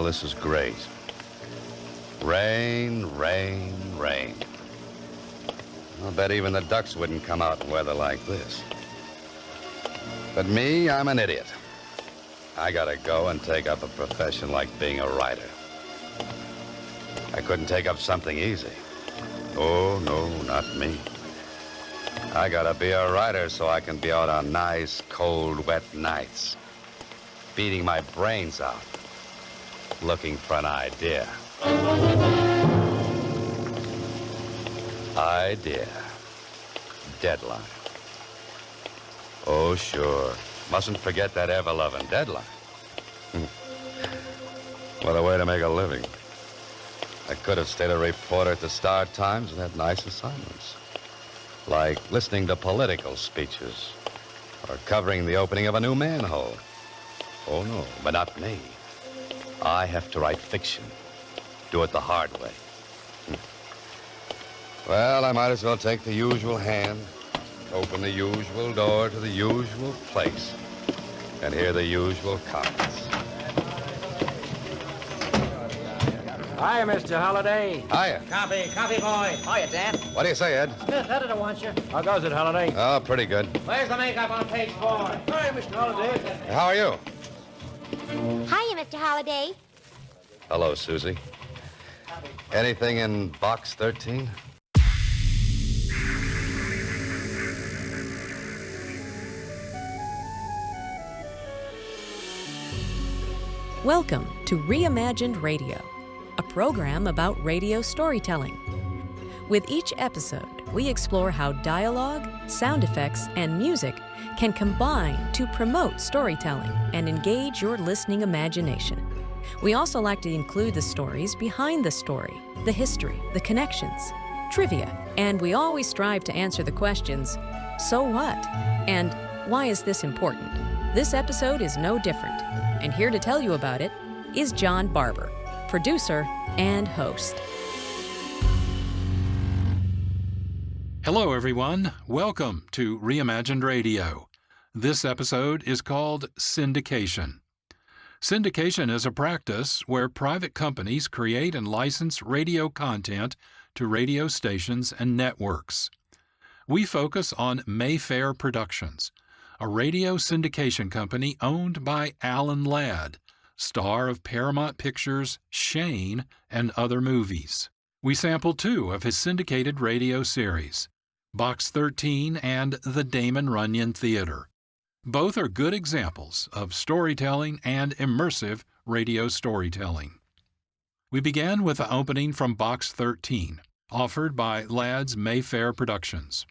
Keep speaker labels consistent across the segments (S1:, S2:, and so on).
S1: this is great. Rain, rain, rain. I'll bet even the ducks wouldn't come out in weather like this. But me, I'm an idiot. I gotta go and take up a profession like being a writer. I couldn't take up something easy. Oh, no, not me. I gotta be a writer so I can be out on nice, cold, wet nights, beating my brains out, looking for an idea. Idea. Deadline. Oh, sure. Mustn't forget that ever-loving deadline. What a way to make a living. I could have stayed a reporter at the Star Times and had nice assignments, like listening to political speeches or covering the opening of a new manhole. Oh, no, but not me. I have to write fiction. Do it the hard way. Well, I might as well take the usual hand, open the usual door to the usual place, and hear the usual comments.
S2: Hiya, Mr. Holliday.
S1: Hiya.
S3: Copy, boy. Hiya, Dan.
S1: What do you say, Ed?
S3: Smith, editor wants you.
S2: How goes it, Holliday?
S1: Oh, pretty good.
S3: Where's the makeup on page 4?
S2: Hi, Mr. Holliday.
S1: How are you?
S4: Hiya, Mr. Holliday.
S1: Hello, Susie. Anything in box 13?
S5: Welcome to Reimagined Radio, a program about radio storytelling. With each episode, we explore how dialogue, sound effects, and music can combine to promote storytelling and engage your listening imagination. We also like to include the stories behind the story, the history, the connections, trivia, and we always strive to answer the questions, so what? And why is this important? This episode is no different, and here to tell you about it is John Barber, producer and host.
S6: Hello, everyone. Welcome to Reimagined Radio. This episode is called Syndication. Syndication is a practice where private companies create and license radio content to radio stations and networks. We focus on Mayfair Productions, a radio syndication company owned by Alan Ladd, star of Paramount Pictures' Shane and other movies. We sample two of his syndicated radio series, Box 13 and the Damon Runyon Theater. Both are good examples of storytelling and immersive radio storytelling. We began with the opening from Box 13, offered by Ladd's Mayfair Productions.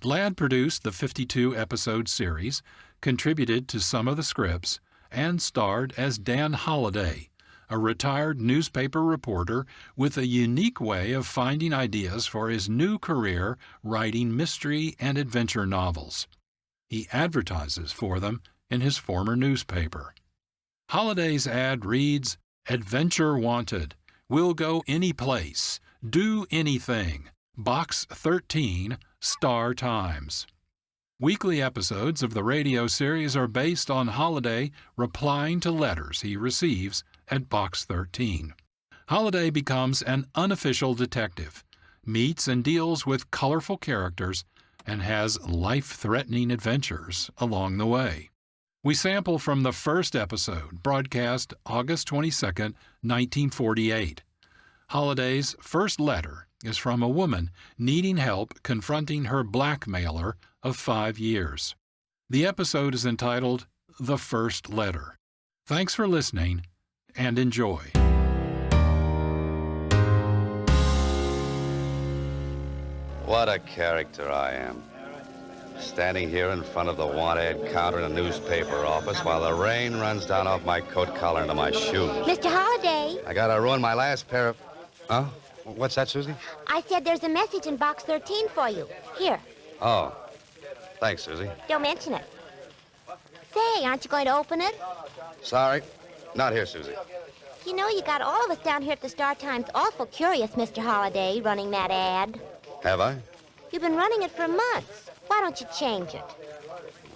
S6: Ladd produced the 52-episode series, contributed to some of the scripts, and starred as Dan Holliday, a retired newspaper reporter with a unique way of finding ideas for his new career writing mystery and adventure novels. He advertises for them in his former newspaper. Holliday's ad reads, "Adventure wanted. We'll go any place. Do anything. Box 13, Star Times." Weekly episodes of the radio series are based on Holliday replying to letters he receives at Box 13. Holliday becomes an unofficial detective, meets and deals with colorful characters, and has life-threatening adventures along the way. We sample from the first episode, broadcast August 22, 1948. Holliday's first letter is from a woman needing help confronting her blackmailer of 5 years. The episode is entitled The First Letter. Thanks for listening, and enjoy.
S1: What a character I am. Standing here in front of the want-ad counter in a newspaper office while the rain runs down off my coat collar into my shoes.
S4: Mr. Holliday.
S1: I gotta ruin my last pair of... Huh? What's that, Susie?
S4: I said there's a message in box 13 for you. Here.
S1: Oh. Thanks, Susie.
S4: Don't mention it. Say, aren't you going to open it?
S1: Sorry. Not here, Susie.
S4: You know, you got all of us down here at the Star Times awful curious, Mr. Holliday, running that ad.
S1: Have I?
S4: You've been running it for months. Why don't you change it?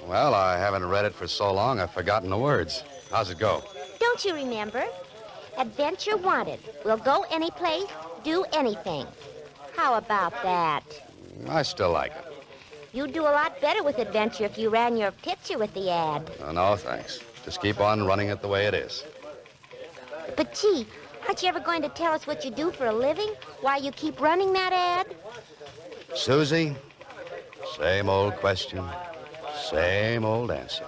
S1: Well, I haven't read it for so long I've forgotten the words. How's it go?
S4: Don't you remember? Adventure wanted. We'll go any place, do anything. How about that?
S1: I still like it.
S4: You'd do a lot better with adventure if you ran your picture with the ad.
S1: Oh, no, thanks. Just keep on running it the way it is.
S4: But, gee, aren't you ever going to tell us what you do for a living? Why you keep running that ad?
S1: Susie, same old question, same old answer.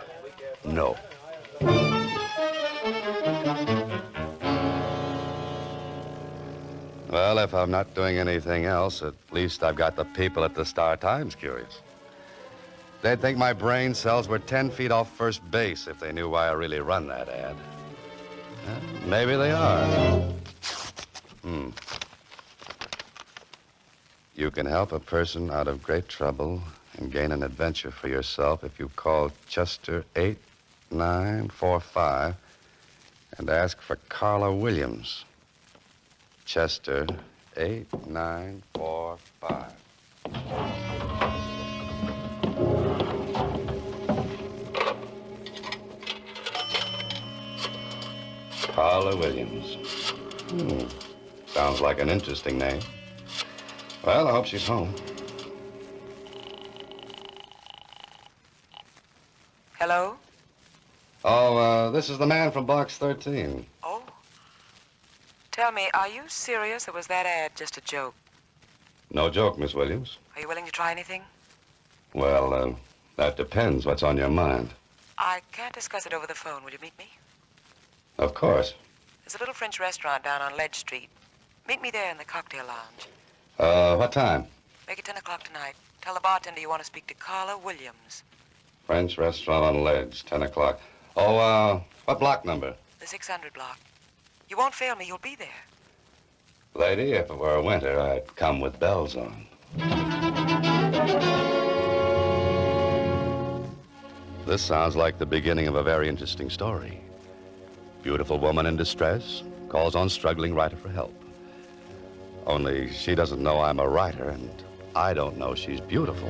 S1: No. Well, if I'm not doing anything else, at least I've got the people at the Star-Times curious. They'd think my brain cells were 10 feet off first base if they knew why I really run that ad. Maybe they are. You can help a person out of great trouble and gain an adventure for yourself if you call Chester 8945 and ask for Carla Williams. Chester 8945. Carla Williams. Sounds like an interesting name. Well, I hope she's home.
S7: Hello?
S1: Oh, this is the man from Box 13.
S7: Oh. Tell me, are you serious or was that ad just a joke?
S1: No joke, Miss Williams.
S7: Are you willing to try anything?
S1: Well, that depends. What's on your mind?
S7: I can't discuss it over the phone. Will you meet me?
S1: Of course.
S7: There's a little French restaurant down on Ledge Street. Meet me there in the cocktail lounge.
S1: What time?
S7: Make it 10 o'clock tonight. Tell the bartender you want to speak to Carla Williams.
S1: French restaurant on Ledge, 10 o'clock. Oh, what block number?
S7: The 600 block. You won't fail me. You'll be there.
S1: Lady, if it were winter, I'd come with bells on. This sounds like the beginning of a very interesting story. Beautiful woman in distress calls on struggling writer for help. Only she doesn't know I'm a writer, and I don't know she's beautiful.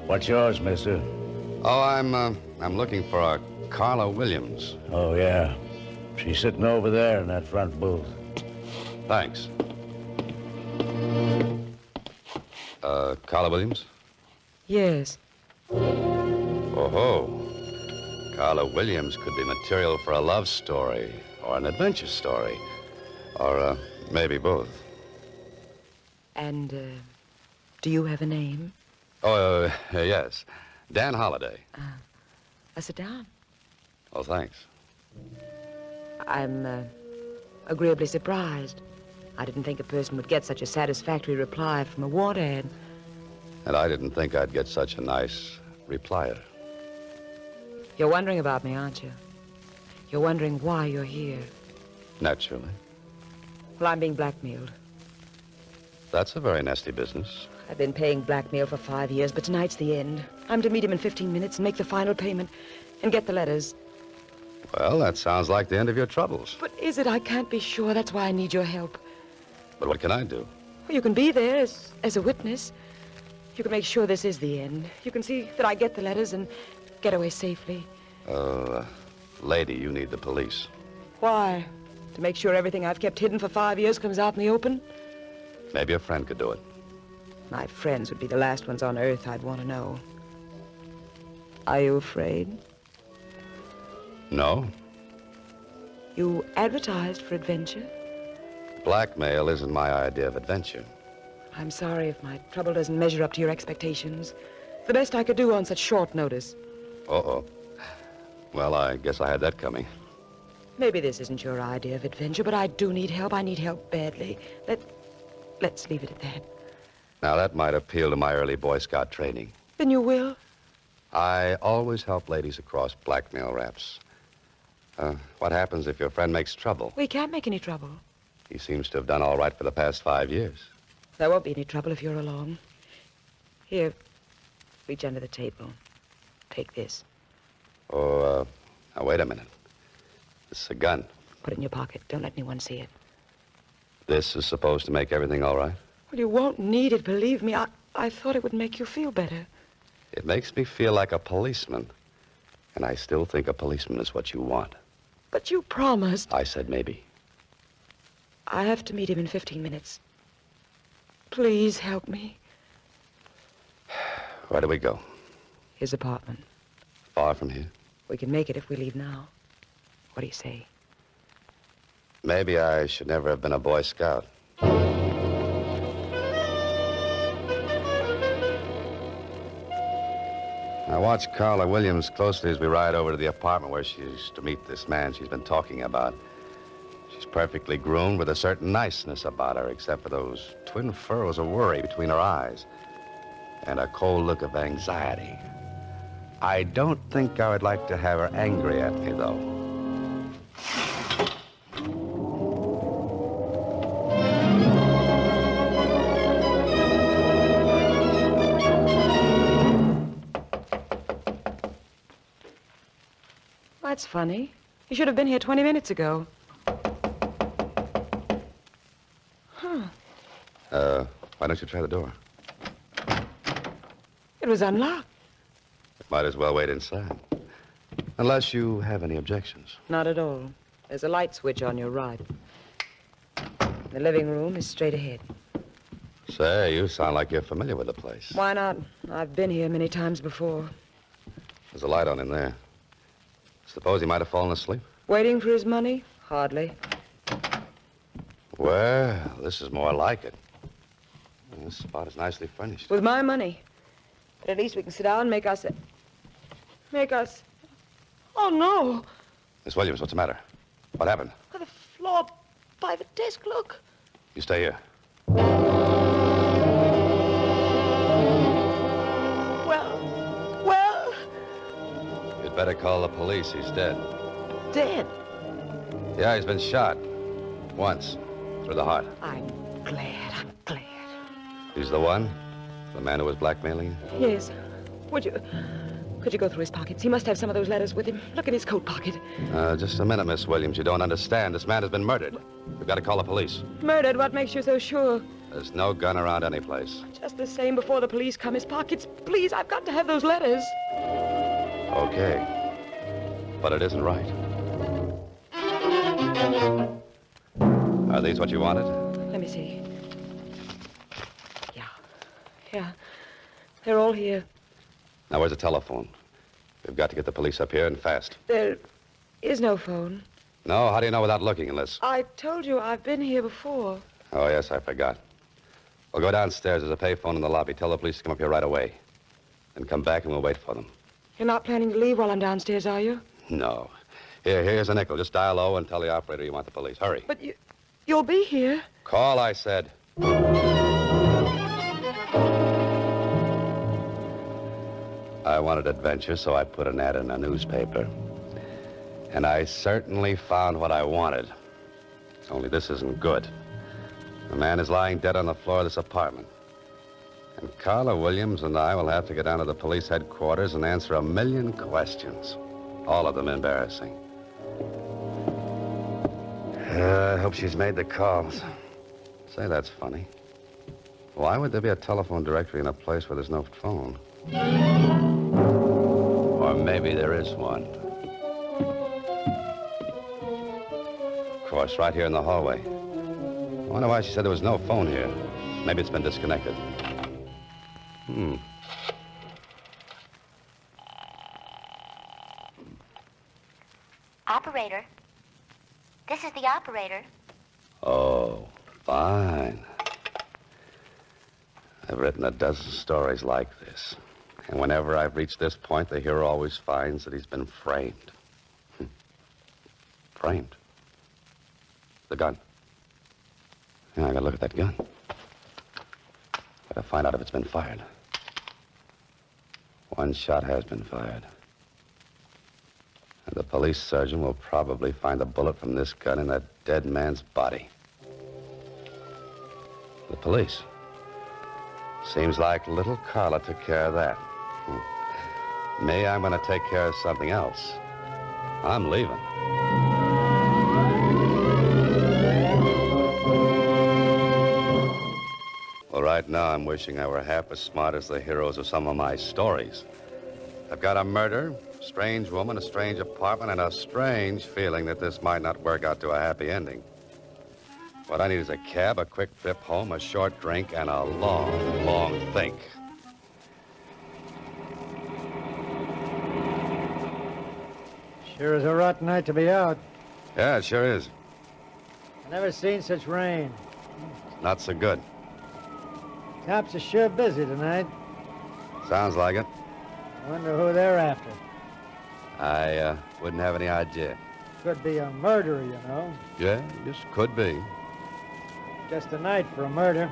S2: What's yours, mister?
S1: Oh, I'm looking for a Carla Williams.
S2: Oh, yeah. She's sitting over there in that front booth.
S1: Thanks. Carla Williams?
S7: Yes.
S1: Oh-ho. Carla Williams could be material for a love story or an adventure story. Or, maybe both.
S7: And, do you have a name?
S1: Oh, yes. Dan Holliday.
S7: Sit down.
S1: Oh, thanks.
S7: I'm, agreeably surprised. I didn't think a person would get such a satisfactory reply from a want ad.
S1: And I didn't think I'd get such a nice replier.
S7: You're wondering about me, aren't you? You're wondering why you're here.
S1: Naturally.
S7: Well, I'm being blackmailed.
S1: That's a very nasty business.
S7: I've been paying blackmail for 5 years, but tonight's the end. I'm to meet him in 15 minutes and make the final payment and get the letters.
S1: Well, that sounds like the end of your troubles.
S7: But is it? I can't be sure. That's why I need your help.
S1: But what can I do?
S7: Well, you can be there as a witness. You can make sure this is the end. You can see that I get the letters and get away safely.
S1: Lady, you need the police.
S7: Why? To make sure everything I've kept hidden for 5 years comes out in the open?
S1: Maybe a friend could do it.
S7: My friends would be the last ones on earth I'd want to know. Are you afraid?
S1: No.
S7: You advertised for adventure?
S1: Blackmail isn't my idea of adventure.
S7: I'm sorry if my trouble doesn't measure up to your expectations. The best I could do on such short notice.
S1: Uh-oh. Well, I guess I had that coming.
S7: Maybe this isn't your idea of adventure, but I do need help. I need help badly. Let's leave it at that.
S1: Now, that might appeal to my early Boy Scout training.
S7: Then you will?
S1: I always help ladies across blackmail raps. What happens if your friend makes trouble?
S7: We can't make any trouble.
S1: He seems to have done all right for the past 5 years.
S7: There won't be any trouble if you're along. Here, reach under the table. Take this.
S1: Oh, now, wait a minute. This is a gun.
S7: Put it in your pocket. Don't let anyone see it.
S1: This is supposed to make everything all right?
S7: Well, you won't need it, believe me. I thought it would make you feel better.
S1: It makes me feel like a policeman. And I still think a policeman is what you want.
S7: But you promised.
S1: I said maybe.
S7: I have to meet him in 15 minutes. Please help me.
S1: Where do we go?
S7: His apartment.
S1: Far from here?
S7: We can make it if we leave now. What do you say?
S1: Maybe I should never have been a Boy Scout. I watched Carla Williams closely as we ride over to the apartment where she's to meet this man she's been talking about. She's perfectly groomed with a certain niceness about her, except for those twin furrows of worry between her eyes and a cold look of anxiety. I don't think I would like to have her angry at me, though.
S7: That's funny. You should have been here 20 minutes ago.
S1: Why don't you try the door?
S7: It was unlocked.
S1: Might as well wait inside. Unless you have any objections.
S7: Not at all. There's a light switch on your right. The living room is straight ahead.
S1: Say, you sound like you're familiar with the place.
S7: Why not? I've been here many times before.
S1: There's a light on in there. Suppose he might have fallen asleep?
S7: Waiting for his money? Hardly.
S1: Well, this is more like it. This spot is nicely furnished.
S7: With my money. But at least we can sit down and make us... Oh, no.
S1: Miss Williams, what's the matter? What happened?
S7: On the floor by the desk, look.
S1: You stay here.
S7: Well...
S1: You'd better call the police. He's dead.
S7: Dead?
S1: Yeah, he's been shot. Once. Through the heart.
S7: I'm glad.
S1: He's the one? The man who was blackmailing you?
S7: Yes. Could you go through his pockets? He must have some of those letters with him. Look in his coat pocket.
S1: Just a minute, Miss Williams. You don't understand. This man has been murdered. We've got to call the police.
S7: Murdered? What makes you so sure?
S1: There's no gun around any place.
S7: Just the same, before the police come, his pockets. Please, I've got to have those letters.
S1: Okay. But it isn't right. Are these what you wanted?
S7: Let me see. Yeah. They're all here.
S1: Now, where's the telephone? We've got to get the police up here and fast.
S7: There is no phone.
S1: No? How do you know without looking, unless...
S7: I told you I've been here before.
S1: Oh, yes, I forgot. We'll go downstairs. There's a payphone in the lobby. Tell the police to come up here right away. Then come back and we'll wait for them.
S7: You're not planning to leave while I'm downstairs, are you?
S1: No. Here's a nickel. Just dial low and tell the operator you want the police. Hurry.
S7: But you'll be here.
S1: Call, I said. I wanted adventure, so I put an ad in a newspaper. And I certainly found what I wanted. Only this isn't good. The man is lying dead on the floor of this apartment. And Carla Williams and I will have to get down to the police headquarters and answer 1,000,000 questions. All of them embarrassing. I hope she's made the calls. Say, that's funny. Why would there be a telephone directory in a place where there's no phone? Or maybe there is one. Of course, right here in the hallway. I wonder why she said there was no phone here. Maybe it's been disconnected.
S4: Operator. This is the operator.
S1: Oh, fine. I've written a dozen stories like this. And whenever I've reached this point, the hero always finds that he's been framed. Framed? The gun. Yeah, I gotta look at that gun. Gotta find out if it's been fired. One shot has been fired. And the police surgeon will probably find the bullet from this gun in that dead man's body. The police. Seems like little Carla took care of that. Me, I'm gonna take care of something else. I'm leaving. right now, I'm wishing I were half as smart as the heroes of some of my stories. I've got a murder, a strange woman, a strange apartment, and a strange feeling that this might not work out to a happy ending. What I need is a cab, a quick trip home, a short drink, and a long, long think.
S2: Sure is a rotten night to be out.
S1: Yeah, it sure is.
S2: I never seen such rain.
S1: Not so good.
S2: Cops are sure busy tonight.
S1: Sounds like it.
S2: Wonder who they're after.
S1: I wouldn't have any idea.
S2: Could be a murderer, you know.
S1: Yeah, just could be.
S2: Just a night for a murder.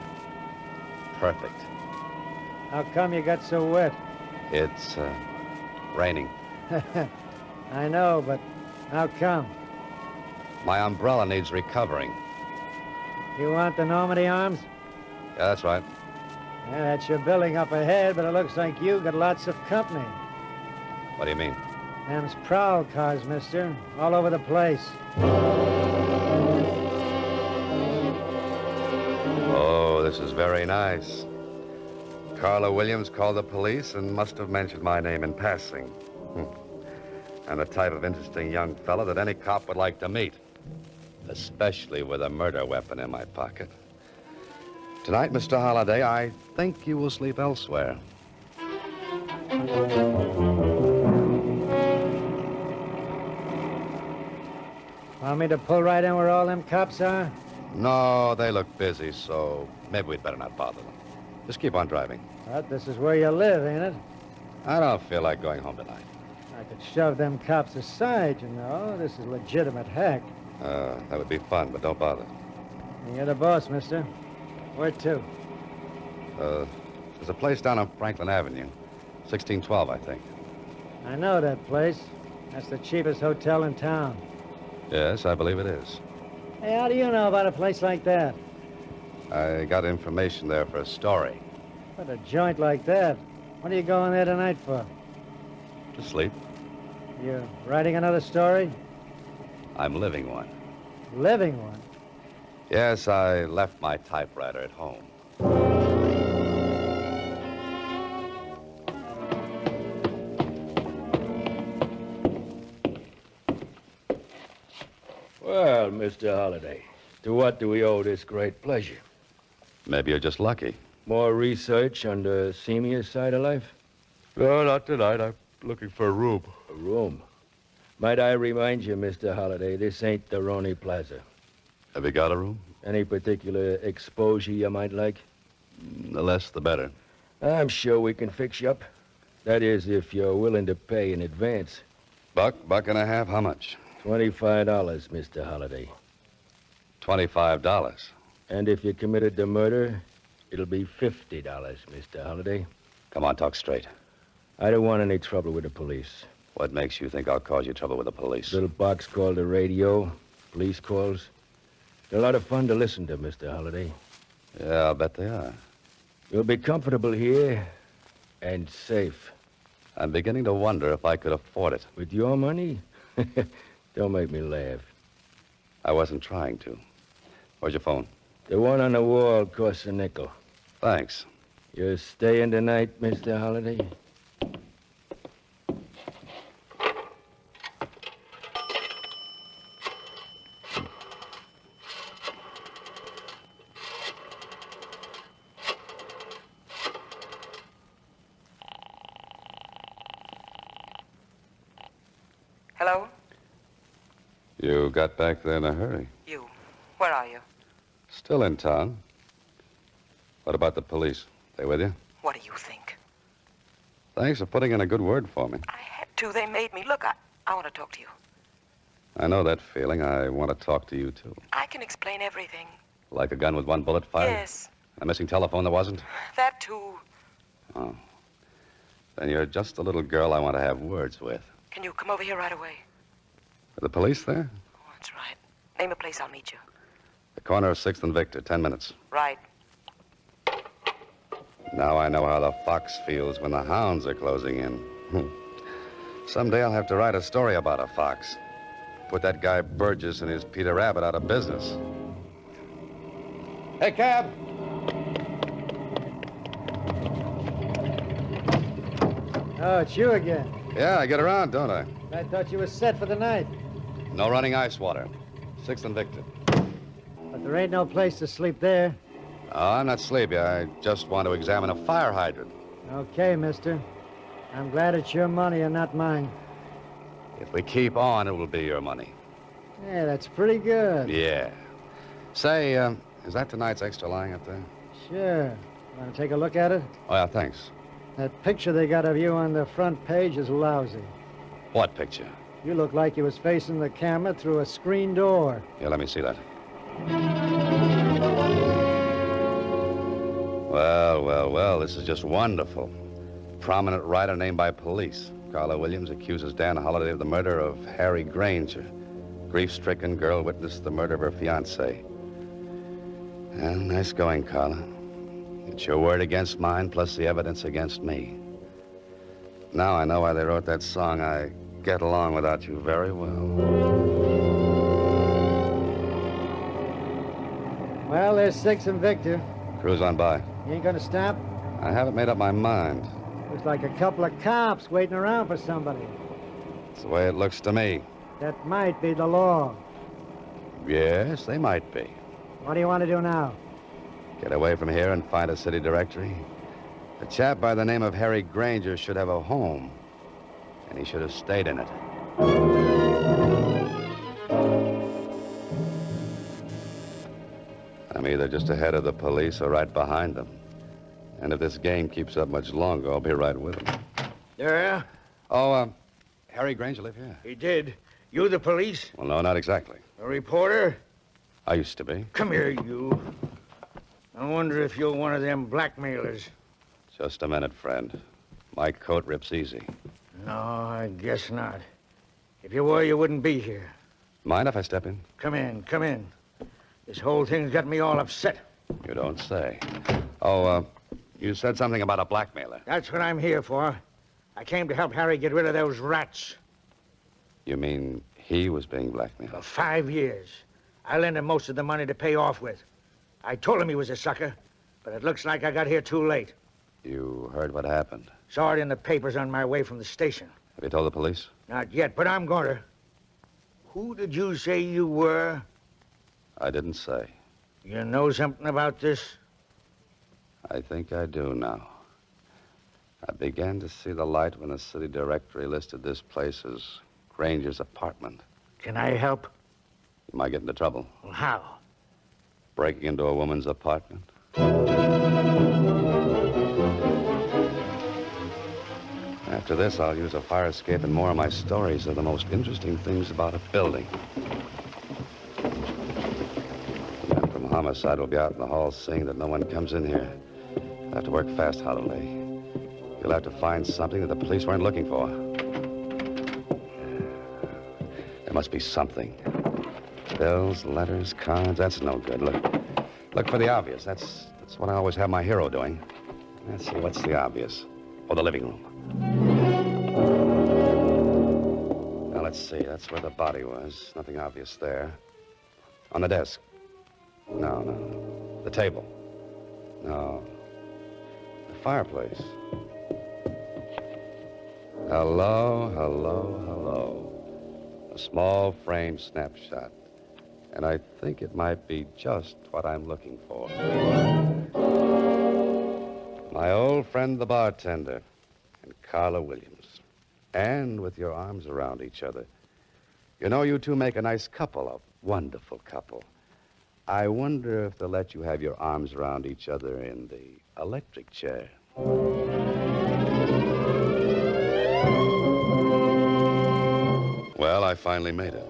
S1: Perfect.
S2: How come you got so wet?
S1: It's raining.
S2: I know, but how come?
S1: My umbrella needs recovering.
S2: You want the Normandy arms?
S1: Yeah, that's right.
S2: Yeah, that's your building up ahead, but it looks like you got lots of company.
S1: What do you mean?
S2: Them's prowl cars, mister. All over the place.
S1: Oh, this is very nice. Carla Williams called the police and must have mentioned my name in passing. I'm the type of interesting young fellow that any cop would like to meet, especially with a murder weapon in my pocket. Tonight, Mr. Holliday, I think you will sleep elsewhere.
S2: Want me to pull right in where all them cops are?
S1: No, they look busy, so maybe we'd better not bother them. Just keep on driving.
S2: But this is where you live, ain't it?
S1: I don't feel like going home tonight.
S2: I could shove them cops aside, you know. This is legitimate hack.
S1: That would be fun, but don't bother.
S2: You're the boss, mister. Where to?
S1: There's a place down on Franklin Avenue. 1612, I think.
S2: I know that place. That's the cheapest hotel in town.
S1: Yes, I believe it is.
S2: Hey, how do you know about a place like that?
S1: I got information there for a story.
S2: But a joint like that, what are you going there tonight for?
S1: To sleep.
S2: You writing another story?
S1: I'm living one.
S2: Living one?
S1: Yes, I left my typewriter at home.
S8: Well, Mr. Holliday, to what do we owe this great pleasure?
S1: Maybe you're just lucky.
S8: More research on the seamier side of life?
S1: No, not tonight. I'm looking for a room.
S8: A room. Might I remind you, Mr. Holliday, this ain't the Roney Plaza.
S1: Have you got a room?
S8: Any particular exposure you might like?
S1: The less, the better.
S8: I'm sure we can fix you up. That is, if you're willing to pay in advance.
S1: Buck and a half, how much?
S8: $25, Mr. Holliday.
S1: $25.
S8: And if you committed the murder, it'll be $50, Mr. Holliday.
S1: Come on, talk straight.
S8: I don't want any trouble with the police.
S1: What makes you think I'll cause you trouble with the police?
S8: Little box called the radio, police calls. They're a lot of fun to listen to, Mr. Holliday.
S1: Yeah, I'll bet they are.
S8: You'll be comfortable here and safe.
S1: I'm beginning to wonder if I could afford it.
S8: With your money? Don't make me laugh.
S1: I wasn't trying to. Where's your phone?
S8: The one on the wall costs a nickel.
S1: Thanks.
S8: You're staying tonight, Mr. Holliday?
S7: Hello?
S1: You got back there in a hurry.
S7: You. Where are you?
S1: Still in town. What about the police? They with you?
S7: What do you think?
S1: Thanks for putting in a good word for me.
S7: I had to. They made me. Look, I want to talk to you.
S1: I know that feeling. I want to talk to you, too.
S7: I can explain everything.
S1: Like a gun with one bullet fired?
S7: Yes.
S1: A missing telephone that wasn't?
S7: That, too.
S1: Oh. Then you're just the little girl I want to have words with.
S7: Can you come over here right away?
S1: Are the police there?
S7: Oh, that's right. Name a place, I'll meet you.
S1: The corner of 6th and Victor, 10 minutes.
S7: Right.
S1: Now I know how the fox feels when the hounds are closing in. Someday I'll have to write a story about a fox. Put that guy Burgess and his Peter Rabbit out of business. Hey, cab!
S2: Oh, it's you again.
S1: Yeah, I get around, don't I?
S2: I thought you were set for the night.
S1: No running ice water. 6th and Victor.
S2: But there ain't no place to sleep there.
S1: Oh, I'm not sleepy. I just want to examine a fire hydrant.
S2: Okay, mister. I'm glad it's your money and not mine.
S1: If we keep on, it will be your money.
S2: Yeah, that's pretty good.
S1: Yeah. Say, is that tonight's extra lying up there?
S2: Sure. Want to take a look at it?
S1: Oh, yeah, thanks.
S2: That picture they got of you on the front page is lousy.
S1: What picture?
S2: You look like you was facing the camera through a screen door.
S1: Yeah, let me see that. Well, this is just wonderful. Prominent writer named by police. Carla Williams accuses Dan Holliday of the murder of Harry Granger. Grief-stricken girl witnessed the murder of her fiancé. Well, nice going, Carla. It's your word against mine, plus the evidence against me. Now I know why they wrote that song, I Get Along Without You Very Well.
S2: Well, there's 6 and Victor.
S1: Cruise on by.
S2: You ain't gonna stop?
S1: I haven't made up my mind.
S2: Looks like a couple of cops waiting around for somebody.
S1: It's the way it looks to me.
S2: That might be the law.
S1: Yes, they might be.
S2: What do you want to do now?
S1: Get away from here and find a city directory. A chap by the name of Harry Granger should have a home, and he should have stayed in it. I'm either just ahead of the police or right behind them. And if this game keeps up much longer, I'll be right with them.
S8: Yeah?
S1: Oh, Harry Granger live here?
S8: He did. You the police?
S1: Well, no, not exactly.
S8: A reporter?
S1: I used to be.
S8: Come here, you. I wonder if you're one of them blackmailers.
S1: Just a minute, friend. My coat rips easy.
S8: No, I guess not. If you were, you wouldn't be here.
S1: Mind if I step in?
S8: Come in, come in. This whole thing's got me all upset.
S1: You don't say. Oh, you said something about a blackmailer.
S8: That's what I'm here for. I came to help Harry get rid of those rats.
S1: You mean he was being blackmailed?
S8: For 5 years. I lent him most of the money to pay off with. I told him he was a sucker, but it looks like I got here too late.
S1: You heard what happened?
S8: Saw it in the papers on my way from the station.
S1: Have you told the police?
S8: Not yet, but I'm going to. Who did you say you were?
S1: I didn't say.
S8: You know something about this?
S1: I think I do now. I began to see the light when the city directory listed this place as Granger's apartment.
S8: Can I help?
S1: You might get into trouble.
S8: Well, how?
S1: Breaking into a woman's apartment. After this, I'll use a fire escape and more of my stories. They're the most interesting things about a building. The man from homicide will be out in the hall seeing that no one comes in here. I'll have to work fast, Holloway. You'll have to find something that the police weren't looking for. There must be something. Bills, letters, cards, that's no good. Look for the obvious. That's what I always have my hero doing. Let's see, what's the obvious? Oh, the living room. Now, let's see. That's where the body was. Nothing obvious there. On the desk. No. The table. No. The fireplace. Hello. A small frame snapshot. And I think it might be just what I'm looking for. My old friend, the bartender, and Carla Williams. And with your arms around each other. You know, you two make a nice couple, a wonderful couple. I wonder if they'll let you have your arms around each other in the electric chair. Well, I finally made it.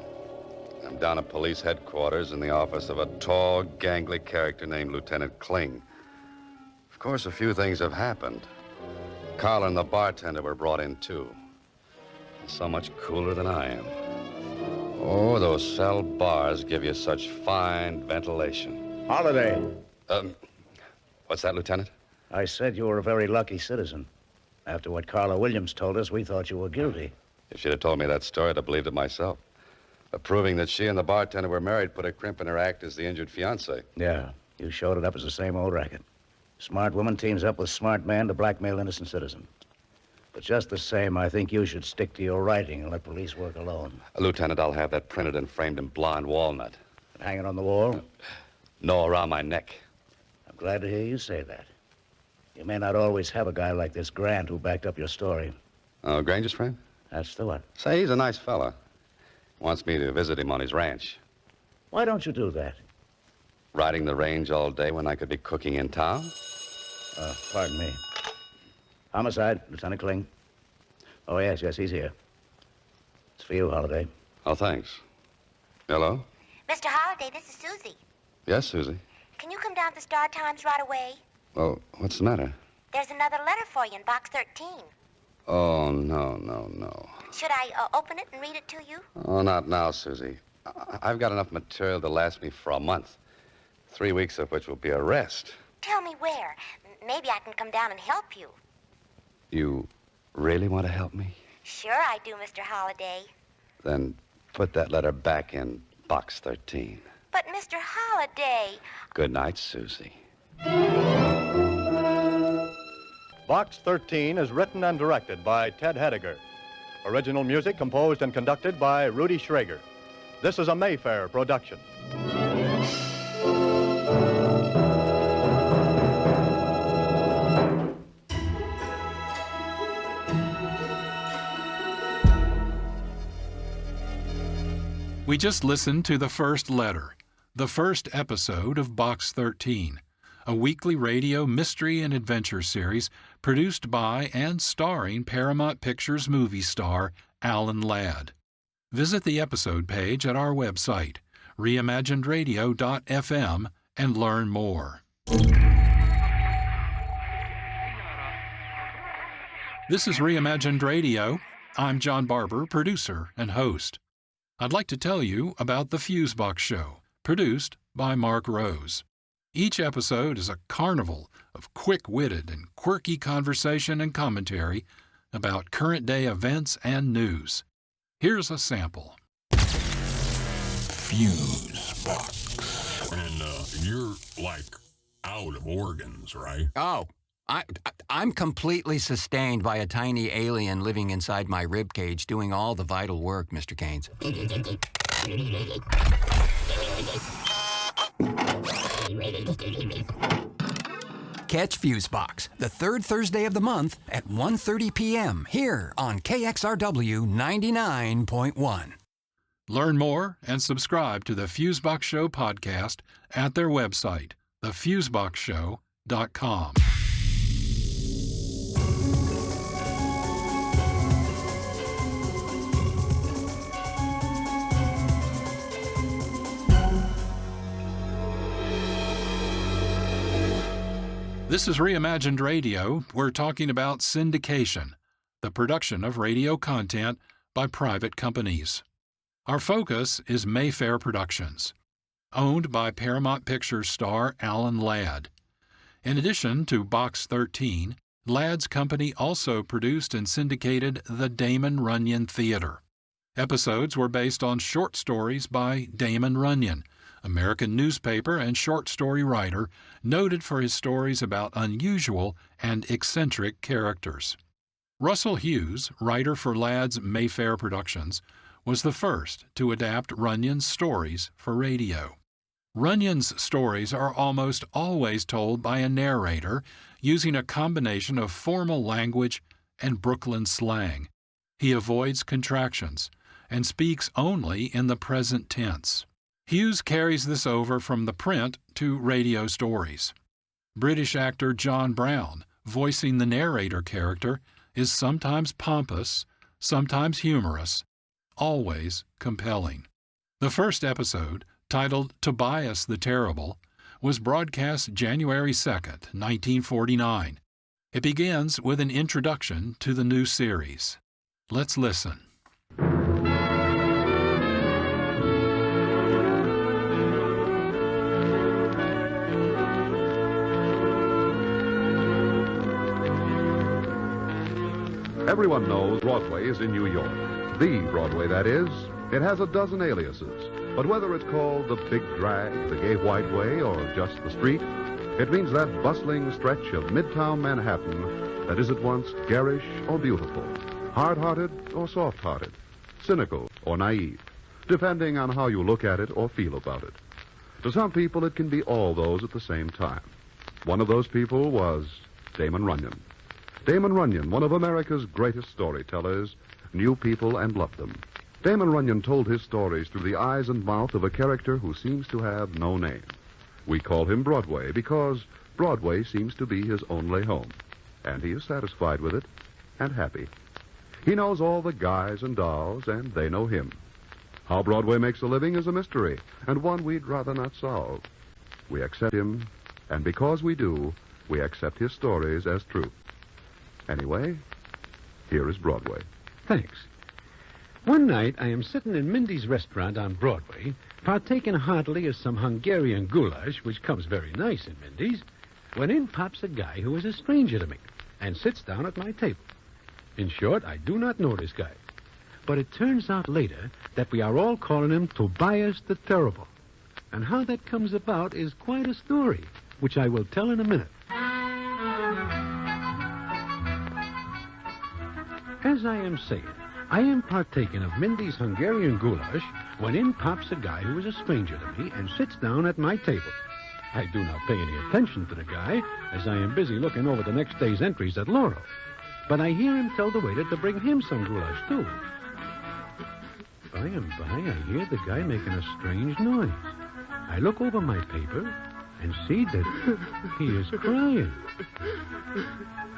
S1: I'm down at police headquarters in the office of a tall, gangly character named Lieutenant Kling. Of course, a few things have happened. Carla and the bartender were brought in, too. So much cooler than I am. Oh, those cell bars give you such fine ventilation.
S9: Holiday.
S1: What's that, Lieutenant?
S9: I said you were a very lucky citizen. After what Carla Williams told us, we thought you were guilty.
S1: If she'd have told me that story, I'd have believed it myself. But proving that she and the bartender were married put a crimp in her act as the injured fiancé.
S9: Yeah, you showed it up as the same old racket. Smart woman teams up with smart man to blackmail innocent citizen. But just the same, I think you should stick to your writing and let police work alone.
S1: Lieutenant, I'll have that printed and framed in blonde walnut.
S9: And hang it on the wall?
S1: No, around my neck.
S9: I'm glad to hear you say that. You may not always have a guy like this Grant who backed up your story.
S1: Oh, Granger's friend?
S9: That's the one.
S1: Say, he's a nice fella. Wants me to visit him on his ranch.
S9: Why don't you do that?
S1: Riding the range all day when I could be cooking in town?
S9: Pardon me. Homicide, Lieutenant Kling. Oh, yes, he's here. It's for you, Holliday.
S1: Oh, thanks. Hello?
S4: Mr. Holliday, this is Susie.
S1: Yes, Susie.
S4: Can you come down to the Star Times right away?
S1: Well, what's the matter?
S4: There's another letter for you in box 13.
S1: Oh, no.
S4: Should I open it and read it to you?
S1: Oh, not now, Susie. I've got enough material to last me for a month. 3 weeks of which will be a rest.
S4: Tell me where. Maybe I can come down and help you.
S1: You really want to help me?
S4: Sure I do, Mr. Holliday.
S1: Then put that letter back in box 13.
S4: But, Mr. Holliday...
S1: Good night, Susie.
S10: Box 13 is written and directed by Ted Hediger. Original music composed and conducted by Rudy Schrager. This is a Mayfair production.
S6: We just listened to the first letter, the first episode of Box 13, a weekly radio mystery and adventure series produced by and starring Paramount Pictures movie star Alan Ladd. Visit the episode page at our website, reimaginedradio.fm, and learn more. This is Reimagined Radio. I'm John Barber, producer and host. I'd like to tell you about The Fusebox Show, produced by Marc Rose. Each episode is a carnival of quick-witted and quirky conversation and commentary about current-day events and news. Here's a sample.
S11: Fusebox. And you're, like, out of organs, right?
S12: Oh, I'm completely sustained by a tiny alien living inside my ribcage doing all the vital work, Mr. Keynes. Catch Fusebox, the third Thursday of the month at 1:30 p.m. here on KXRW 99.1.
S6: Learn more and subscribe to the Fusebox Show podcast at their website, thefuseboxshow.com. This is Reimagined Radio. We're talking about syndication, the production of radio content by private companies. Our focus is Mayfair Productions, owned by Paramount Pictures star Alan Ladd. In addition to Box 13, Ladd's company also produced and syndicated the Damon Runyon Theater. Episodes were based on short stories by Damon Runyon, American newspaper and short story writer, noted for his stories about unusual and eccentric characters. Russell Hughes, writer for Ladd's Mayfair Productions, was the first to adapt Runyon's stories for radio. Runyon's stories are almost always told by a narrator using a combination of formal language and Brooklyn slang. He avoids contractions and speaks only in the present tense. Hughes carries this over from the print to radio stories. British actor John Brown, voicing the narrator character, is sometimes pompous, sometimes humorous, always compelling. The first episode, titled Tobias the Terrible, was broadcast January 2nd, 1949. It begins with an introduction to the new series. Let's listen.
S13: Everyone knows Broadway is in New York. The Broadway, that is. It has a dozen aliases. But whether it's called the Big Drag, the Gay White Way, or just the Street, it means that bustling stretch of Midtown Manhattan that is at once garish or beautiful, hard-hearted or soft-hearted, cynical or naive, depending on how you look at it or feel about it. To some people, it can be all those at the same time. One of those people was Damon Runyon. Damon Runyon, one of America's greatest storytellers, knew people and loved them. Damon Runyon told his stories through the eyes and mouth of a character who seems to have no name. We call him Broadway because Broadway seems to be his only home. And he is satisfied with it and happy. He knows all the guys and dolls, and they know him. How Broadway makes a living is a mystery, and one we'd rather not solve. We accept him, and because we do, we accept his stories as true. Anyway, here is Broadway.
S14: Thanks. One night, I am sitting in Mindy's restaurant on Broadway, partaking heartily of some Hungarian goulash, which comes very nice in Mindy's, when in pops a guy who is a stranger to me and sits down at my table. In short, I do not know this guy. But it turns out later that we are all calling him Tobias the Terrible. And how that comes about is quite a story, which I will tell in a minute. As I am saying, I am partaking of Mindy's Hungarian goulash when in pops a guy who is a stranger to me and sits down at my table. I do not pay any attention to the guy, as I am busy looking over the next day's entries at Laurel. But I hear him tell the waiter to bring him some goulash, too. By and by, I hear the guy making a strange noise. I look over my paper and see that he is crying.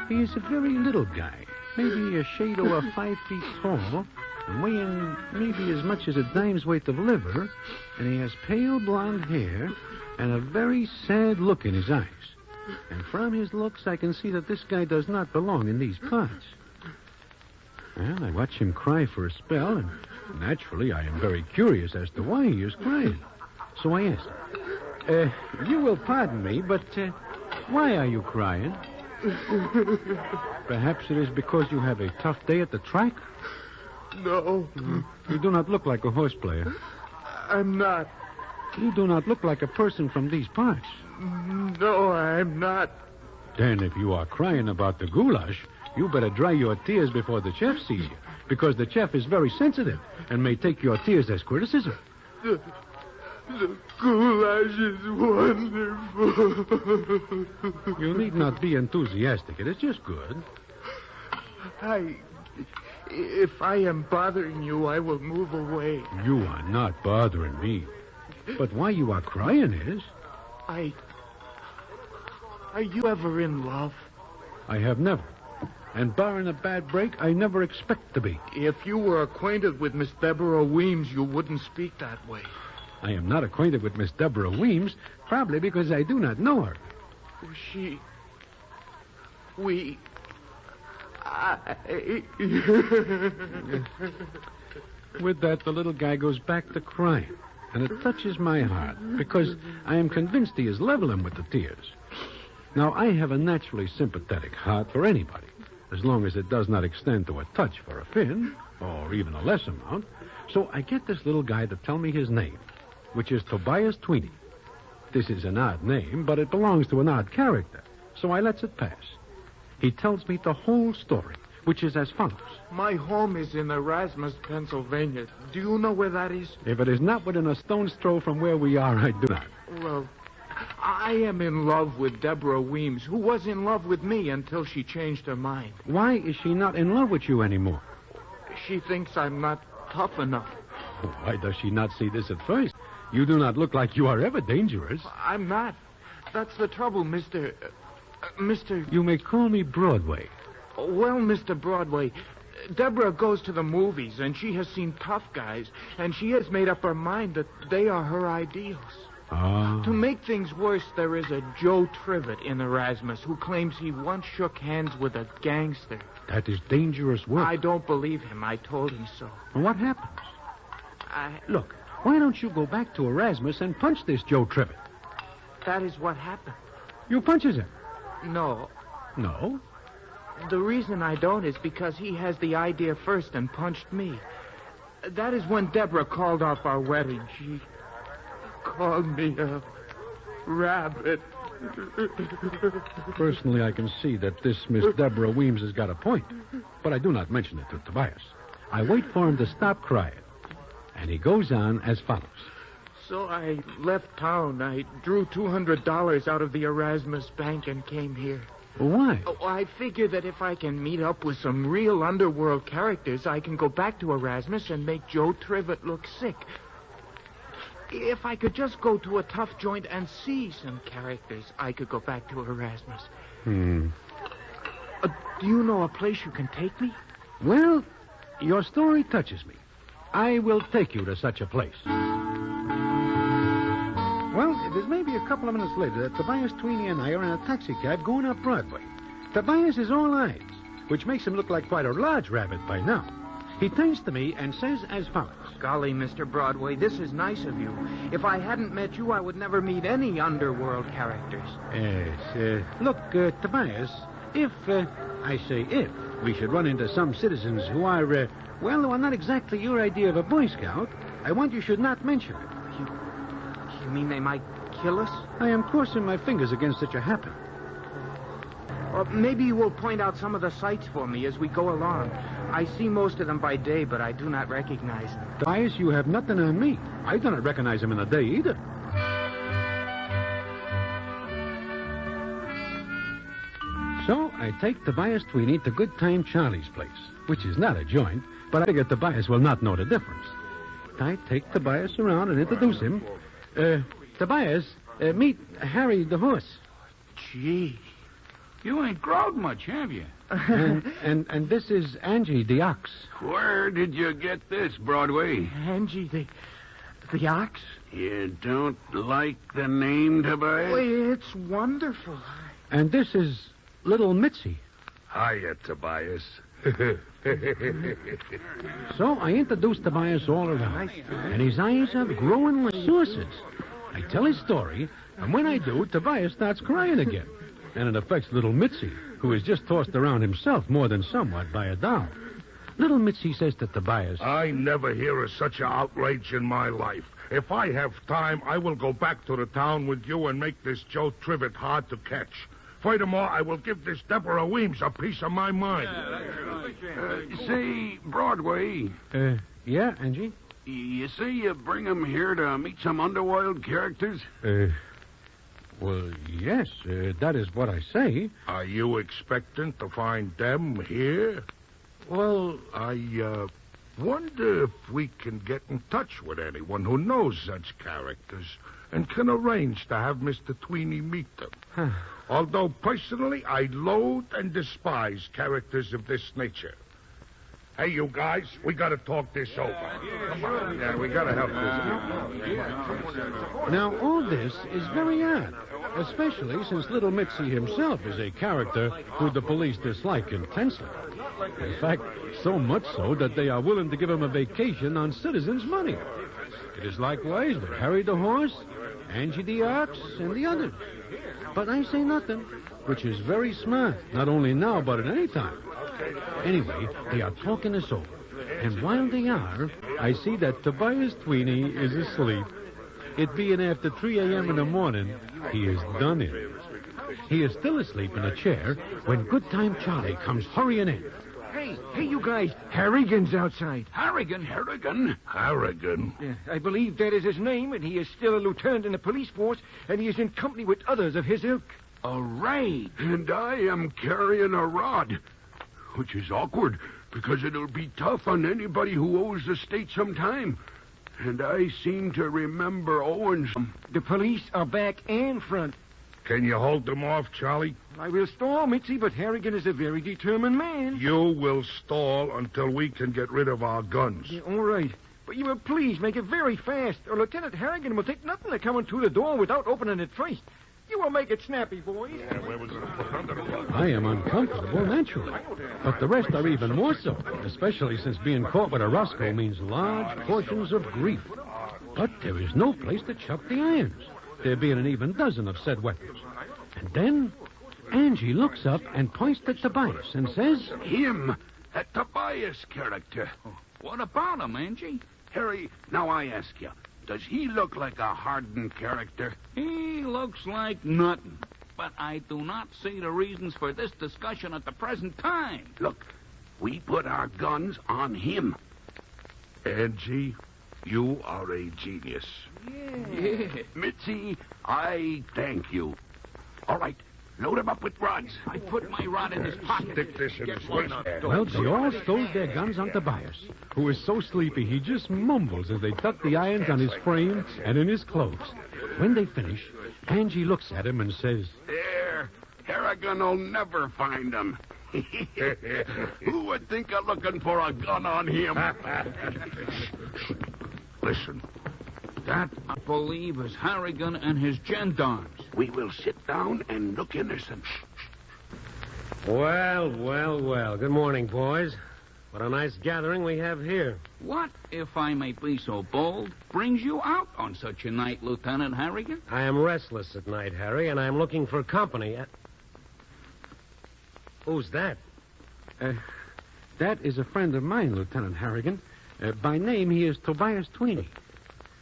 S14: He is a very little guy, maybe a shade over 5 feet tall, and weighing maybe as much as a dime's worth of liver, and he has pale blonde hair and a very sad look in his eyes. And from his looks, I can see that this guy does not belong in these parts. Well, I watch him cry for a spell, and naturally, I am very curious as to why he is crying. So I asked him, you will pardon me, but why are you crying? Perhaps it is because you have a tough day at the track?
S15: No.
S14: You do not look like a horse player.
S15: I'm not.
S14: You do not look like a person from these parts.
S15: No, I'm not.
S14: Then if you are crying about the goulash, you better dry your tears before the chef sees you, because the chef is very sensitive and may take your tears as criticism.
S15: The goulash is wonderful.
S14: You need not be enthusiastic. It is just good.
S15: If I am bothering you, I will move away.
S14: You are not bothering me. But why you are crying is...
S15: Are you ever in love?
S14: I have never. And barring a bad break, I never expect to be.
S15: If you were acquainted with Miss Deborah Weems, you wouldn't speak that way.
S14: I am not acquainted with Miss Deborah Weems, probably because I do not know her. With that, the little guy goes back to crying. And it touches my heart, because I am convinced he is leveling with the tears. Now, I have a naturally sympathetic heart for anybody, as long as it does not extend to a touch for a fin, or even a less amount. So I get this little guy to tell me his name, which is Tobias Tweedy. This is an odd name, but it belongs to an odd character, so I lets it pass. He tells me the whole story, which is as follows.
S15: My home is in Erasmus, Pennsylvania. Do you know where that is?
S14: If it is not within a stone's throw from where we are, I do not.
S15: Well, I am in love with Deborah Weems, who was in love with me until she changed her mind.
S14: Why is she not in love with you anymore?
S15: She thinks I'm not tough enough.
S14: Why does she not see this at first? You do not look like you are ever dangerous.
S15: I'm not. That's the trouble, Mr.
S14: You may call me Broadway.
S15: Well, Mr. Broadway, Deborah goes to the movies, and she has seen tough guys, and she has made up her mind that they are her ideals.
S14: Ah.
S15: To make things worse, there is a Joe Trivett in Erasmus who claims he once shook hands with a gangster.
S14: That is dangerous work.
S15: I don't believe him. I told him so.
S14: And what happens? Look, why don't you go back to Erasmus and punch this Joe Trivett?
S15: That is what happened.
S14: You punches him?
S15: No.
S14: No?
S15: The reason I don't is because he has the idea first and punched me. That is when Deborah called off our wedding. She called me a rabbit.
S14: Personally, I can see that this Miss Deborah Weems has got a point, but I do not mention it to Tobias. I wait for him to stop crying, and he goes on as follows.
S15: So I left town. I drew $200 out of the Erasmus Bank and came here.
S14: Why?
S15: Oh, I figure that if I can meet up with some real underworld characters, I can go back to Erasmus and make Joe Trivett look sick. If I could just go to a tough joint and see some characters, I could go back to Erasmus.
S14: Hmm.
S15: Do you know a place you can take me?
S14: Well, your story touches me. I will take you to such a place. Well, it is maybe a couple of minutes later that Tobias Tweeny and I are in a taxicab going up Broadway. Tobias is all eyes, which makes him look like quite a large rabbit by now. He turns to me and says as follows.
S15: Golly, Mr. Broadway, this is nice of you. If I hadn't met you, I would never meet any underworld characters.
S14: Yes, look, Tobias, if we should run into some citizens who are, who are not exactly your idea of a Boy Scout, I want you should not mention it.
S15: You mean they might kill us?
S14: I am crossing my fingers against such a happen.
S15: Or maybe you will point out some of the sights for me as we go along. I see most of them by day, but I do not recognize them.
S14: Tobias, you have nothing on me. I do not recognize him in the day either. So I take Tobias Tweeny to Good Time Charlie's place, which is not a joint, but I figure Tobias will not know the difference. I take Tobias around and introduce him. Tobias, meet Harry the horse.
S16: Gee, you ain't growled much, have you?
S14: and this is Angie the ox.
S16: Where did you get this, Broadway?
S15: Angie the ox?
S16: You don't like the name, Tobias?
S15: Oh, it's wonderful.
S14: And this is little Mitzi.
S16: Hiya, Tobias.
S14: So I introduce Tobias all around, and his eyes are growing like saucers. I tell his story, and when I do, Tobias starts crying again. And it affects little Mitzi, who is just tossed around himself more than somewhat by a doll. Little Mitzi says to Tobias,
S17: I never hear of such an outrage in my life. If I have time, I will go back to the town with you and make this Joe Trivett hard to catch. Furthermore, I will give this Deborah Weems a piece of my mind.
S16: Say, Broadway.
S14: Yeah, Angie?
S16: You say you bring him here to meet some underworld characters?
S14: Well, yes, that is what I say.
S17: Are you expecting to find them here?
S14: Well,
S17: I wonder if we can get in touch with anyone who knows such characters and can arrange to have Mr. Tweeny meet them. Although, personally, I loathe and despise characters of this nature. Hey, you guys, we got to talk this over. Come on.
S16: Yeah, we got to help this.
S14: Now, all this is very odd, especially since little Mitzi himself is a character who the police dislike intensely. In fact, so much so that they are willing to give him a vacation on citizens' money. It is likewise with Harry the horse, Angie the ox, and the others. But I say nothing, which is very smart, not only now, but at any time. Anyway, they are talking us over. And while they are, I see that Tobias Tweeny is asleep. It being after 3 a.m. in the morning, he is done in. He is still asleep in a chair when Good Time Charlie comes hurrying in.
S15: Hey, you guys. Harrigan's outside.
S16: Harrigan?
S17: Harrigan?
S15: Yeah, I believe that is his name, and he is still a lieutenant in the police force, and he is in company with others of his ilk.
S16: A raid? And I am carrying a rod. Which is awkward, because it'll be tough on anybody who owes the state some time. And I seem to remember owing some.
S15: The police are back and front.
S17: Can you hold them off, Charlie?
S15: I will stall, Mitzi, but Harrigan is a very determined man.
S17: You will stall until we can get rid of our guns.
S15: Yeah, all right. But you will please make it very fast, or Lieutenant Harrigan will take nothing to coming through the door without opening it first. You will make it snappy, boys.
S17: Yeah, where was it?
S14: I am uncomfortable, naturally. But the rest are even more so, especially since being caught with a Roscoe means large portions of grief. But there is no place to chuck the irons, there being an even dozen of said weapons. And then Angie looks up and points to Tobias and says,
S16: Him, a Tobias character.
S18: What about him, Angie?
S16: Harry, now I ask you, does he look like a hardened character?
S18: He looks like nothing. But I do not see the reasons for this discussion at the present time.
S16: Look, we put our guns on him.
S17: Angie, you are a genius.
S18: Yeah.
S16: Mitzi, I thank you. All right, load him up with rods.
S18: I put my rod in his pocket.
S17: Stick this in his waist.
S14: Well, they all stowed their guns on Tobias, who is so sleepy he just mumbles as they tuck the irons on his frame and in his clothes. When they finish, Angie looks at him and says,
S16: There, Harrigan will never find him. Who would think of looking for a gun on him?
S17: Listen,
S18: That, I believe, is Harrigan and his gendarmes.
S16: We will sit down and look innocent.
S19: Well, well, well. Good morning, boys. What a nice gathering we have here.
S18: What, if I may be so bold, brings you out on such a night, Lieutenant Harrigan?
S19: I am restless at night, Harry, and I'm looking for company. Who's that?
S14: That is a friend of mine, Lieutenant Harrigan. By name, he is Tobias Tweeny.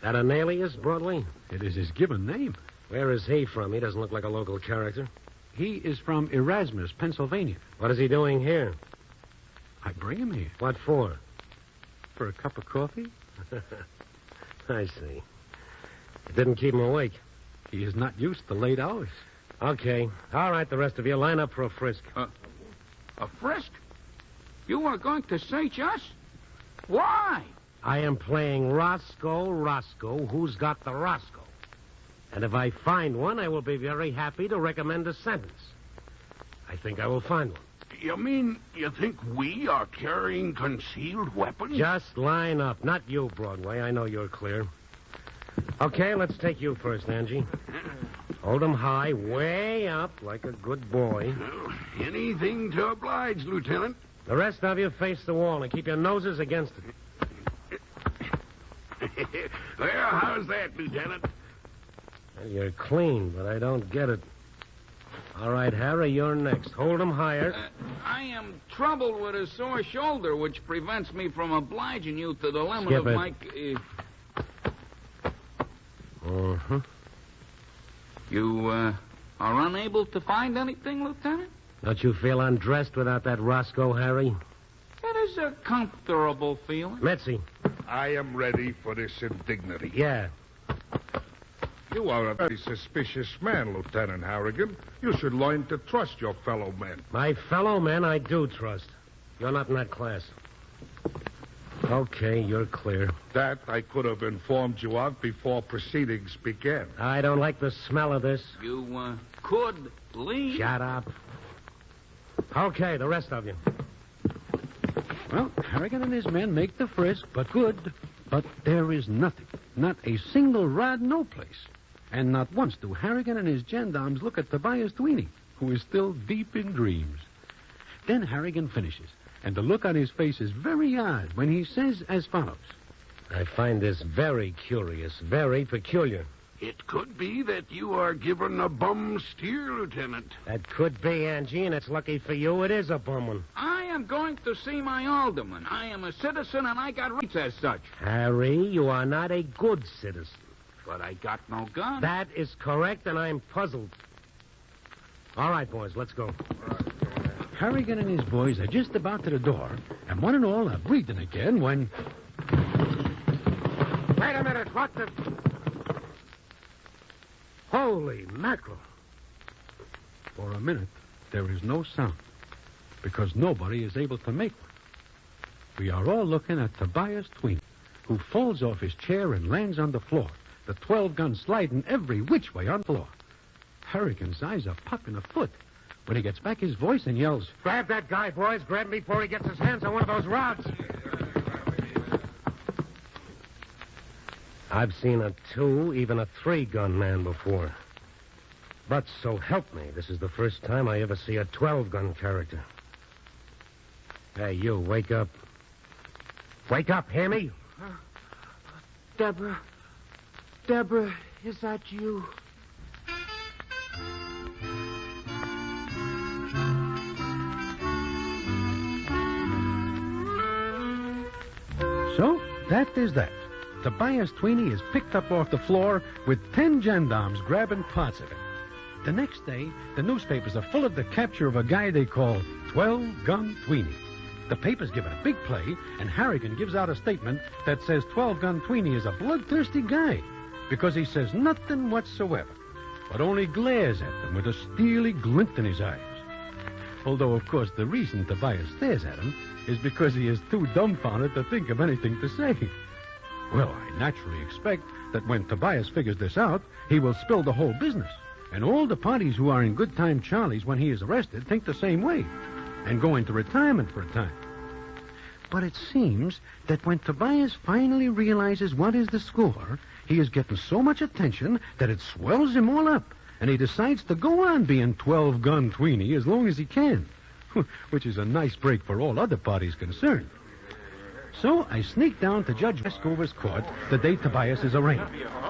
S19: That an alias, Broadway?
S14: It is his given name.
S19: Where is he from? He doesn't look like a local character.
S14: He is from Erasmus, Pennsylvania.
S19: What is he doing here?
S14: I bring him here.
S19: What for?
S14: For a cup of coffee?
S19: I see. It didn't keep him awake.
S14: He is not used to late hours.
S19: Okay. All right, the rest of you, line up for a frisk.
S18: A frisk? You are going to search us? Why?
S19: I am playing Roscoe, who's got the Roscoe. And if I find one, I will be very happy to recommend a sentence. I think I will find one.
S16: You mean you think we are carrying concealed weapons?
S19: Just line up. Not you, Broadway. I know you're clear. Okay, let's take you first, Angie. Hold 'em high, way up, like a good boy.
S16: Anything to oblige, Lieutenant.
S19: The rest of you face the wall and keep your noses against it.
S16: Well, how's that, Lieutenant?
S19: Well, you're clean, but I don't get it. All right, Harry, you're next. Hold 'em higher.
S18: I am troubled with a sore shoulder, which prevents me from obliging you to the limit
S19: Skip
S18: of
S19: it.
S18: my...
S19: Uh-huh.
S18: You, are unable to find anything, Lieutenant?
S19: Don't you feel undressed without that Roscoe, Harry?
S18: It is a comfortable feeling.
S19: Mitzi.
S17: I am ready for this indignity.
S19: Yeah.
S17: You are a very suspicious man, Lieutenant Harrigan. You should learn to trust your fellow men.
S19: My fellow men I do trust. You're not in that class. Okay, you're clear.
S17: That I could have informed you of before proceedings began.
S19: I don't like the smell of this.
S18: You, could leave?
S19: Shut up. Okay, the rest of you.
S14: Well, Harrigan and his men make the frisk, but good. But there is nothing. Not a single rod, no place. And not once do Harrigan and his gendarmes look at Tobias Tweeny, who is still deep in dreams. Then Harrigan finishes, and the look on his face is very odd when he says as follows.
S19: I find this very curious, very peculiar.
S16: It could be that you are given a bum steer, Lieutenant.
S19: That could be, Angie, and it's lucky for you it is a bum one.
S18: I am going to see my alderman. I am a citizen, and I got rights as such.
S19: Harry, you are not a good citizen.
S18: But I got no gun.
S19: That is correct, and I'm puzzled. All right, boys, let's go.
S14: Harrigan and his boys are just about to the door, and one and all are breathing again when...
S19: Wait a minute, what the... Holy mackerel.
S14: For a minute, there is no sound, because nobody is able to make one. We are all looking at Tobias Tweeny, who falls off his chair and lands on the floor, the 12-gun sliding every which way on the floor. Harrigan's eyes are popping a foot. When he gets back his voice and yells,
S19: Grab that guy, boys. Grab him before he gets his hands on one of those rods. I've seen a 2, even a 3-gun man before. But so help me, this is the first time I ever see a 12-gun character. Hey, you, wake up. Wake up, hear me?
S15: Deborah, is that you?
S14: So, that is that. Tobias Tweeny is picked up off the floor with 10 gendarmes grabbing parts of it. The next day, the newspapers are full of the capture of a guy they call 12-Gun Tweeny. The papers give it a big play, and Harrigan gives out a statement that says 12-Gun Tweeny is a bloodthirsty guy because he says nothing whatsoever, but only glares at them with a steely glint in his eyes. Although, of course, the reason Tobias stares at him is because he is too dumbfounded to think of anything to say. Well, I naturally expect that when Tobias figures this out, he will spill the whole business. And all the parties who are in Good Time Charlie's when he is arrested think the same way and go into retirement for a time. But it seems that when Tobias finally realizes what is the score, he is getting so much attention that it swells him all up, and he decides to go on being 12-Gun Tweeny as long as he can, which is a nice break for all other parties concerned. So I sneak down to Judge Westcover's court the day Tobias is arraigned.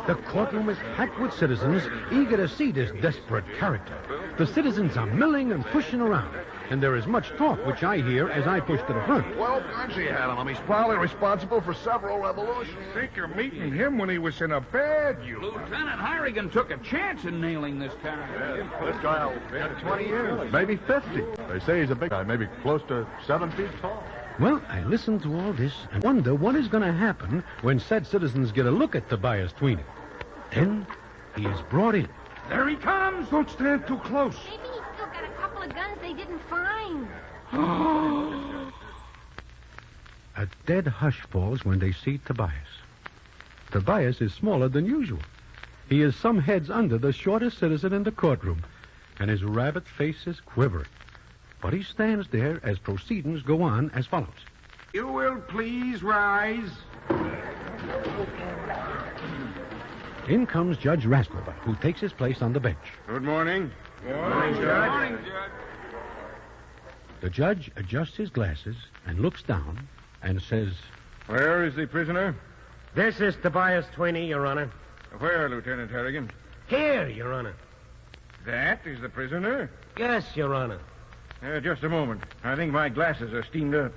S14: The courtroom is packed with citizens eager to see this desperate character. The citizens are milling and pushing around, and there is much talk, which I hear as I push to the front.
S17: 12 guns he had on him. He's probably responsible for several revolutions. Think you're meeting him when he was in a bad youth.
S18: Lieutenant Harrigan took a chance in nailing this character.
S10: This guy will be in 20 years. Maybe 50. They say he's a big guy, maybe close to 7 feet tall.
S14: Well, I listen to all this and wonder what is going to happen when said citizens get a look at Tobias Tweeny. Then he is brought in.
S17: There he comes. Don't stand too close.
S4: Maybe he's still got a couple of guns they didn't find.
S14: A dead hush falls when they see Tobias. Tobias is smaller than usual. He is some heads under the shortest citizen in the courtroom, and his rabbit face is quivering. But he stands there as proceedings go on as follows.
S15: You will please rise.
S14: In comes Judge Raskover, who takes his place on the bench.
S17: Good morning.
S15: Good morning, Judge.
S14: The judge adjusts his glasses and looks down and says,
S17: Where is the prisoner?
S19: This is Tobias Tweeny, Your Honor.
S17: Where, Lieutenant Harrigan?
S19: Here, Your Honor.
S17: That is the prisoner?
S19: Yes, Your Honor.
S17: Just a moment. I think my glasses are steamed up.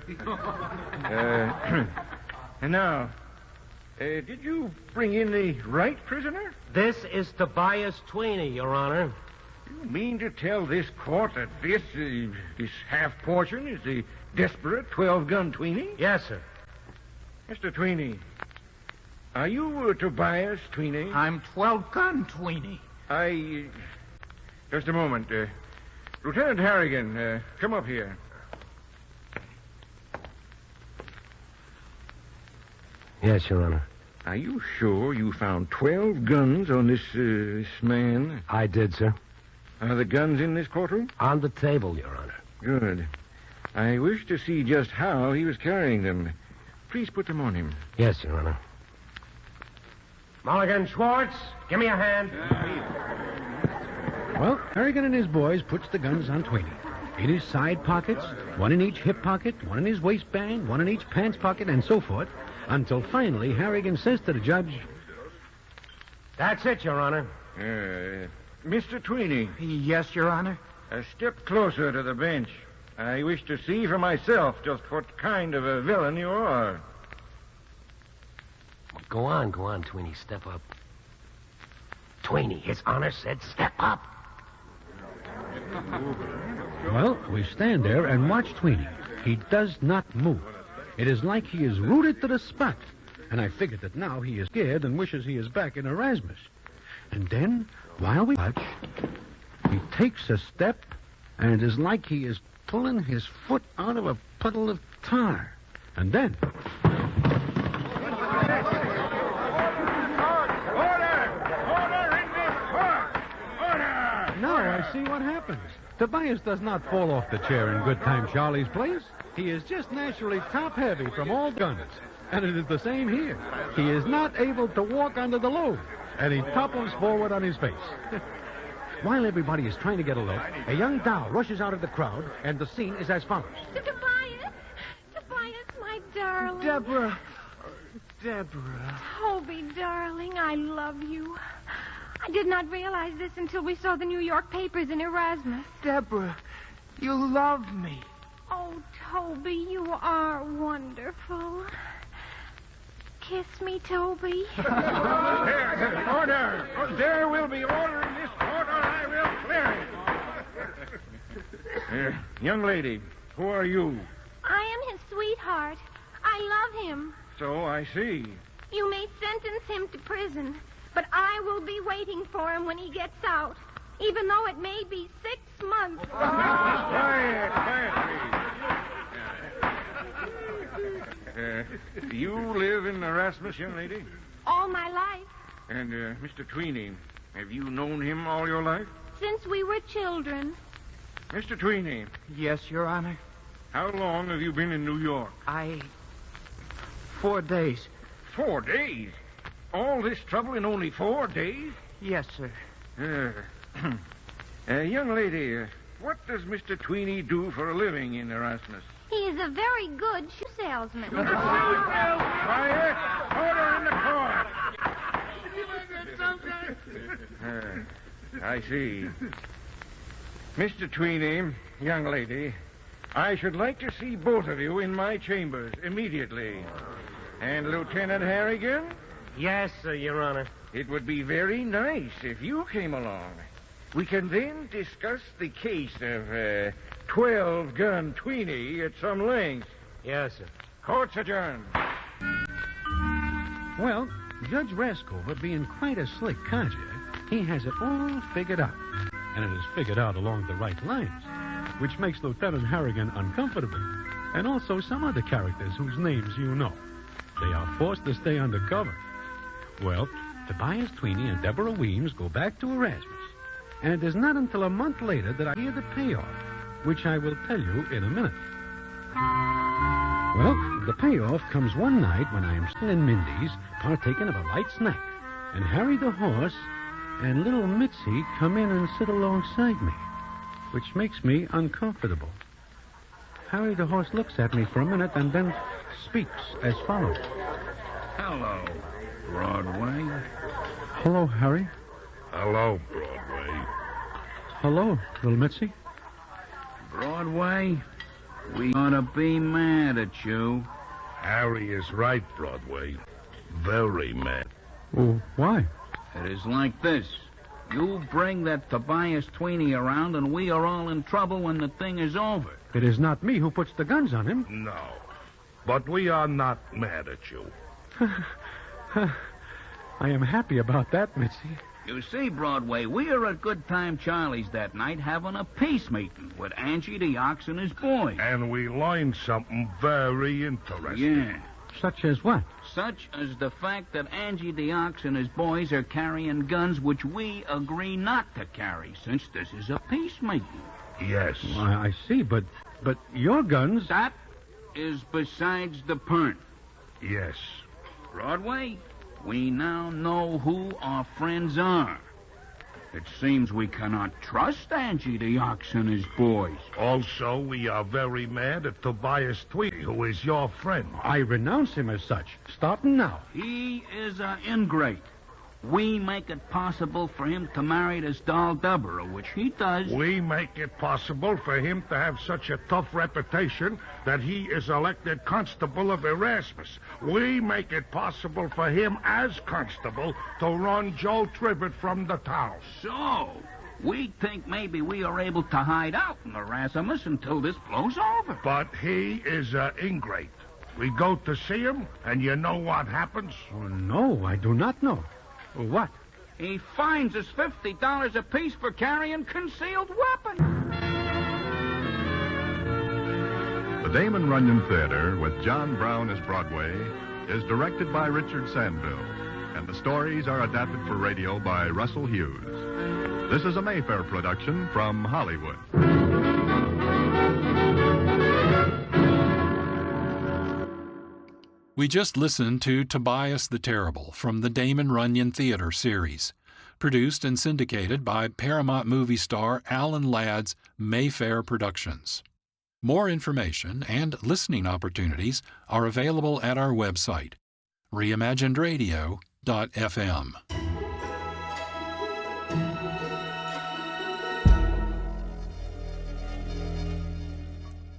S17: And now, did you bring in the right prisoner?
S19: This is Tobias Tweeny, Your Honor.
S17: You mean to tell this court that this half portion is the desperate 12-Gun Tweeny?
S19: Yes, sir.
S17: Mr. Tweeny, are you Tobias Tweeny?
S15: I'm 12-Gun Tweeny.
S17: Just a moment. Lieutenant Harrigan, come up here.
S19: Yes, Your Honor.
S17: Are you sure you found 12 guns on this man?
S19: I did, sir.
S17: Are the guns in this courtroom?
S19: On the table, Your Honor.
S17: Good. I wish to see just how he was carrying them. Please put them on him.
S19: Yes, Your Honor. Mulligan, Schwartz, give me a hand.
S14: Well, Harrigan and his boys puts the guns on Tweeny. In his side pockets, one in each hip pocket, one in his waistband, one in each pants pocket, and so forth, until finally Harrigan says to the judge,
S19: That's it, Your Honor.
S17: Mr. Tweeny.
S15: Yes, Your Honor.
S17: Step closer to the bench. I wish to see for myself just what kind of a villain you are.
S19: Go on, Tweeny. Step up. Tweeny, His Honor said step up.
S14: Well, we stand there and watch Tweeny. He does not move. It is like he is rooted to the spot. And I figured that now he is scared and wishes he is back in Erasmus. And then, while we watch, he takes a step, and it is like he is pulling his foot out of a puddle of tar. And then... Now I see what happens. Tobias does not fall off the chair in Good Time Charlie's place. He is just naturally top-heavy from all guns. And it is the same here. He is not able to walk under the load, and he topples forward on his face. While everybody is trying to get a look, a young doll rushes out of the crowd, and the scene is as follows.
S4: Tobias! Tobias, my darling.
S15: Deborah.
S4: Toby, darling, I love you. I did not realize this until we saw the New York papers in Erasmus.
S15: Deborah, you love me.
S4: Oh, Toby, you are wonderful.
S20: kiss me, Toby?
S17: Order! There will be order in this court, or I will clear it. Young lady, who are you?
S20: I am his sweetheart. I love him.
S17: So I see.
S20: You may sentence him to prison, but I will be waiting for him when he gets out, even though it may be 6 months.
S17: Quiet, please. You live in Erasmus, young lady?
S20: All my life,
S17: And Mr. Tweeny, have you known him all your life?
S20: since we were children.
S17: Mr. Tweeny,
S15: Yes, Your Honor.
S17: how long have you been in New York?
S15: 4 days.
S17: 4 days? All this trouble in only 4 days?
S15: Yes, sir.
S17: Young lady, what does Mr. Tweeny do for a living in Erasmus?
S20: He is a very good shoe salesman.
S17: Quiet! Order in the court! I see. Mr. Tweeny, young lady, I should like to see both of you in my chambers immediately. And Lieutenant Harrigan?
S19: Yes, sir, Your Honor.
S17: It would be very nice if you came along. We can then discuss the case of 12-gun Tweeny at some length.
S19: Yes, sir.
S17: Court's adjourned.
S14: Well, Judge Raskover, being quite a slick codger, he has it all figured out. And it is figured out along the right lines, which makes Lieutenant Harrigan uncomfortable, and also some other characters whose names you know. They are forced to stay undercover. Well, Tobias Tweeny and Deborah Weems go back to Erasmus, and it is not until a month later that I hear the payoff, which I will tell you in a minute. Well, the payoff comes one night when I am sitting in Mindy's, partaking of a light snack, and Harry the horse and little Mitzi come in and sit alongside me, which makes me uncomfortable. Harry the horse looks at me for a minute and then speaks as follows.
S11: Hello, Broadway.
S14: Hello, Harry.
S17: Hello, Broadway.
S14: Hello, little Mitzi.
S18: Broadway, we ought to be mad at you.
S17: Harry is right, Broadway. Very mad.
S14: Well, why?
S18: It is like this. You bring that Tobias Tweeny around, and we are all in trouble when the thing is over.
S14: It is not me who puts the guns on him.
S17: No. But we are not mad at you.
S14: I am happy about that, Mitzi.
S18: You see, Broadway, we were at Good Time Charlie's that night having a peace meeting with Angie the Ox and his boys.
S17: And we learned something very interesting.
S18: Yeah.
S14: Such as what?
S18: Such as the fact that Angie the Ox and his boys are carrying guns which we agree not to carry, since this is a peace meeting.
S17: Yes.
S14: Well, I see, but your guns...
S18: That is besides the point.
S17: Yes.
S18: Broadway, we now know who our friends are. It seems we cannot trust Angie the Ox and his boys.
S17: Also, we are very mad at Tobias Tweedy, who is your friend.
S14: I renounce him as such, starting now.
S18: He is an ingrate. We make it possible for him to marry this doll Deborah, which he does.
S17: We make it possible for him to have such a tough reputation that he is elected constable of Erasmus. We make it possible for him as constable to run Joe Trivett from the town.
S18: So, we think maybe we are able to hide out in Erasmus until this blows over.
S17: But he is an ingrate. We go to see him, and you know what happens?
S14: Oh, no, I do not know. What?
S18: He fines us $50 apiece for carrying concealed weapons.
S13: The Damon Runyon Theater, with John Brown as Broadway, is directed by Richard Sandville, and the stories are adapted for radio by Russell Hughes. This is a Mayfair production from Hollywood.
S6: We just listened to Tobias the Terrible from the Damon Runyon Theater series, produced and syndicated by Paramount movie star Alan Ladd's Mayfair Productions. More information and listening opportunities are available at our website, reimaginedradio.fm.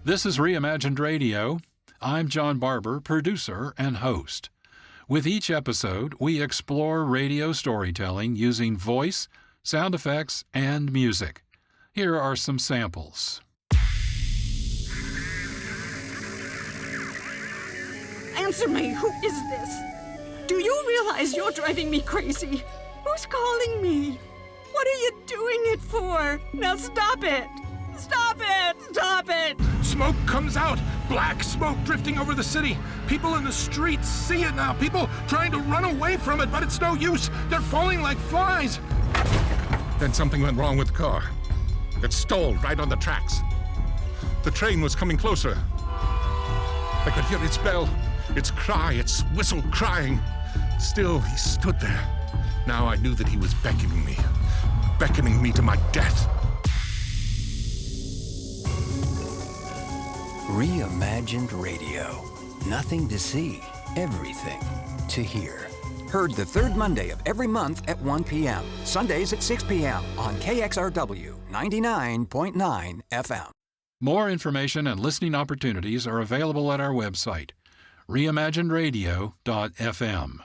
S6: This is Reimagined Radio. I'm John Barber, producer and host. With each episode, we explore radio storytelling using voice, sound effects, and music. Here are some samples.
S21: Answer me, who is this? Do you realize you're driving me crazy? Who's calling me? What are you doing it for? Now stop it! Stop it! Stop it!
S22: Smoke comes out. Black smoke drifting over the city. People in the streets see it now. People trying to run away from it, but it's no use. They're falling like flies. Then something went wrong with the car. It stalled right on the tracks. The train was coming closer. I could hear its bell, its cry, its whistle crying. Still, he stood there. Now I knew that he was beckoning me to my death.
S12: Reimagined Radio. Nothing to see, everything to hear. Heard the third Monday of every month at 1 p.m. Sundays at 6 p.m. on KXRW 99.9 FM.
S6: More information and listening opportunities are available at our website, reimaginedradio.fm.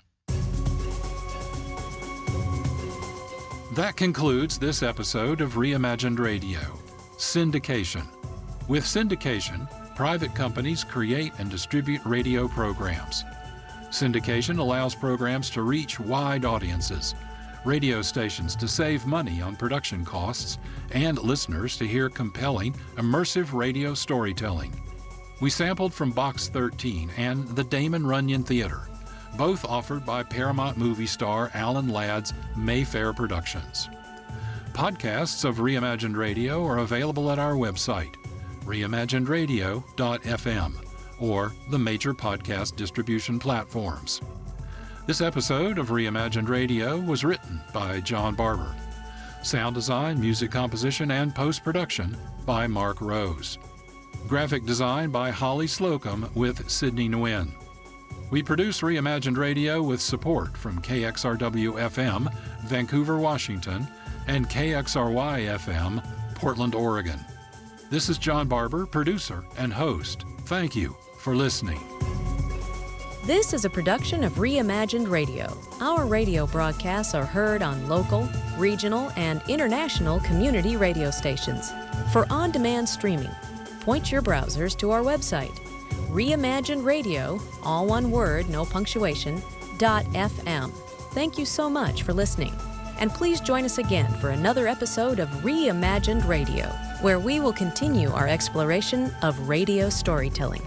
S6: That concludes this episode of Reimagined Radio, Syndication. With syndication, private companies create and distribute radio programs. Syndication allows programs to reach wide audiences, radio stations to save money on production costs, and listeners to hear compelling, immersive radio storytelling. We sampled from Box 13 and the Damon Runyon Theater, both offered by Paramount movie star Alan Ladd's Mayfair Productions. Podcasts of Reimagined Radio are available at our website, reimaginedradio.fm, or the major podcast distribution platforms. This episode of Reimagined Radio was written by John Barber. Sound design, music composition, and post-production by Marc Rose. Graphic design by Holly Slocum with Sydney Nguyen. We produce Reimagined Radio with support from KXRW-FM, Vancouver, Washington, and KXRY-FM, Portland, Oregon. This is John Barber, producer and host. Thank you for listening.
S5: This is a production of Reimagined Radio. Our radio broadcasts are heard on local, regional, and international community radio stations. For on-demand streaming, point your browsers to our website, Reimagined Radio, all one word, no punctuation, .fm. Thank you so much for listening. And please join us again for another episode of Reimagined Radio, where we will continue our exploration of radio storytelling.